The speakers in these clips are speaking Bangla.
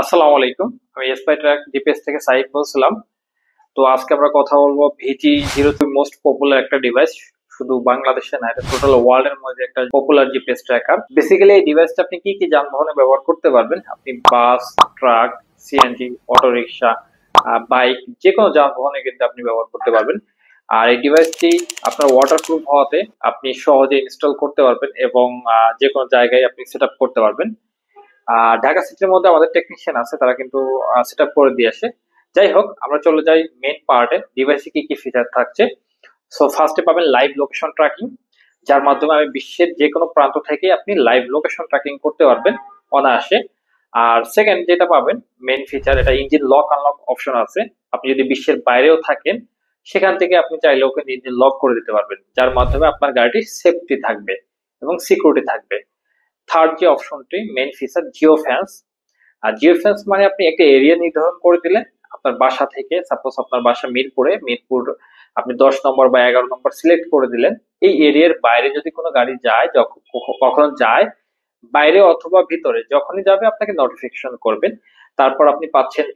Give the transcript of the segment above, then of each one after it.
আসসালামু আলাইকুম। আমি এসপাই ট্রাক জিপিএস থেকে সাইদ বলছিলাম। তো আজকে আমরা কথা বলবো VG03 মোস্ট পপুলার একটা ডিভাইস। শুধু বাংলাদেশে না, এটা টোটাল ওয়ার্ল্ড এর মধ্যে একটা পপুলার জিপিএস ট্র্যাকার। বেসিক্যালি এই ডিভাইসটা আপনি কি কি যানবাহনে ব্যবহার করতে পারবেন? আপনি bus, truck, CNG, auto rickshaw, bike, যে কোনো যানবাহনে কিন্তু আপনি ব্যবহার করতে পারবেন। আর এই ডিভাইসটি আপনার ওয়াটারপ্রুফ হওয়াতে আপনি সহজে ইনস্টল করতে পারবেন এবং যে কোনো জায়গায় আপনি সেট আপ করতে পারবেন। ঢাকা সিটির মধ্যে আমাদের টেকনিশিয়ান আছে, তারা কিন্তু সেট আপ করে দিয়ে আসে। যাই হোক, আমরা চলে যাই মেন পার্টে, ডিভাইসে কি কি ফিচার থাকছে। সো ফার্স্টে পাবেন লাইভ লোকেশন ট্র্যাকিং, যার মাধ্যমে আমি বিশ্বের যে কোনো প্রান্ত থেকে আপনি লাইভ লোকেশন ট্র্যাকিং করতে পারবেন অনায়াসে। আর সেকেন্ড যেটা পাবেন, মেন ফিচার, এটা ইঞ্জিন লক আনলক অপশন আছে। আপনি যদি বিশ্বের বাইরেও থাকেন, সেখান থেকে আপনি চাইলে ওকে ইঞ্জিন লক করে দিতে পারবেন, যার মাধ্যমে আপনার গাড়িটি সেফটি থাকবে এবং সিকিউরিটি থাকবে। থার্ড যে অপশনটি, মেইন ফিচার, জিও ফ্যান্স। আর জিও ফ্যান্স মানে আপনি একটা এরিয়া নির্ধারণ করে দিলেন আপনার বাসা থেকে। সাপোজ আপনার বাসা মিরপুর আপনি 10 নম্বর বা 11 নম্বর সিলেক্ট করে দিলেন। এই এরিয়ার বাইরে যদি কোনো গাড়ি যায়, কখন যায়, বাইরে অথবা ভিতরে যখনই যাবে আপনাকে নোটিফিকেশন করবেন। তারপর আপনি পাচ্ছেন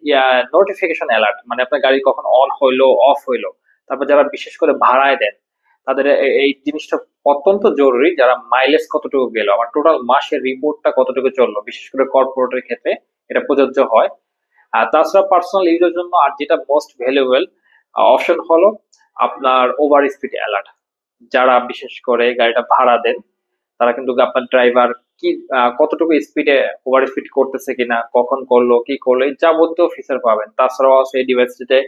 নোটিফিকেশন অ্যালার্ট, মানে আপনার গাড়ি কখন অন হইলো অফ হইলো। তারপর যারা বিশেষ করে ভাড়ায় দেন, তাদের এই জিনিসটা অত্যন্ত জরুরি। যারা মাইলেজ কতটুকু গেল, আমার টোটাল মাসের রিপোর্টটা কতটুকু চললো, বিশেষ করে কর্পোরেটের ক্ষেত্রে এটা প্রযোজ্য হয়। আর তাছাড়া পার্সোনাল ইউজের জন্য আর যেটা মোস্ট ভ্যালুয়েবল অপশন হলো আপনার ওভার স্পিড অ্যালার্ট। যারা বিশেষ করে গাড়িটা ভাড়া দেন, তারা কিন্তু আপনার ড্রাইভার কি কতটুকু স্পিডে ওভার স্পিড করতেছে কিনা, কখন করলো কি করলো, এই যাবতীয় ফিচার পাবেন। তাছাড়াও আছে এই ডিভাইসটিতে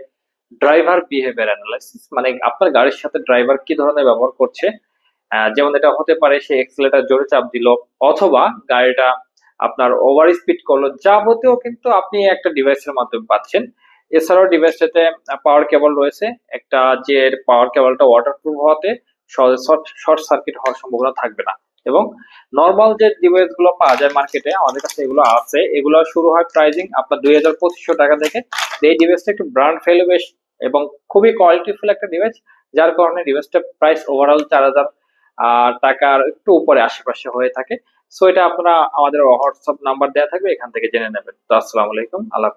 ড্রাইভার বিহেভিয়ার অ্যানালাইসিস, মানে আপনার গাড়ির সাথে ড্রাইভার কি ধরনের ব্যবহার করছে। যেমন এটা হতে পারে সে এক্সেলেটার জোরে চাপ দিল, অথবা গাড়িটা আপনার ওভার স্পিড করলো, যাবতীয় কিন্তু আপনি একটা ডিভাইসের মাধ্যমে পাচ্ছেন। এছাড়াও ডিভাইসটাতে পাওয়ার কেবল রয়েছে একটা, যে পাওয়ার কেবলটা ওয়াটারপ্রুফ হওয়াতে সহজে শর্ট সার্কিট হওয়ার সম্ভাবনা থাকবে না। এবং নর্মাল যে ডিভাইস গুলো পাওয়া যায় মার্কেটে, আমাদের কাছে এগুলো আছে। এগুলো শুরু হয় প্রাইজিং আপনার 2,500 টাকা থেকে। এই ডিভাইসটা একটু ব্র্যান্ড ভ্যালু বেশ এবং খুবই কোয়ালিটিফুল একটা ডিভাইস, যার কারণে ডিভাইসটা প্রাইস ওভারঅল 4,000 টাকার একটু উপরে আশেপাশে হয়ে থাকে। সো এটা আপনারা আমাদের হোয়াটসঅ্যাপ নাম্বার দেওয়া থাকবে, এখান থেকে জেনে নেবেন। তো আসসালামু আলাইকুম, আল্লাহ হাফেজ।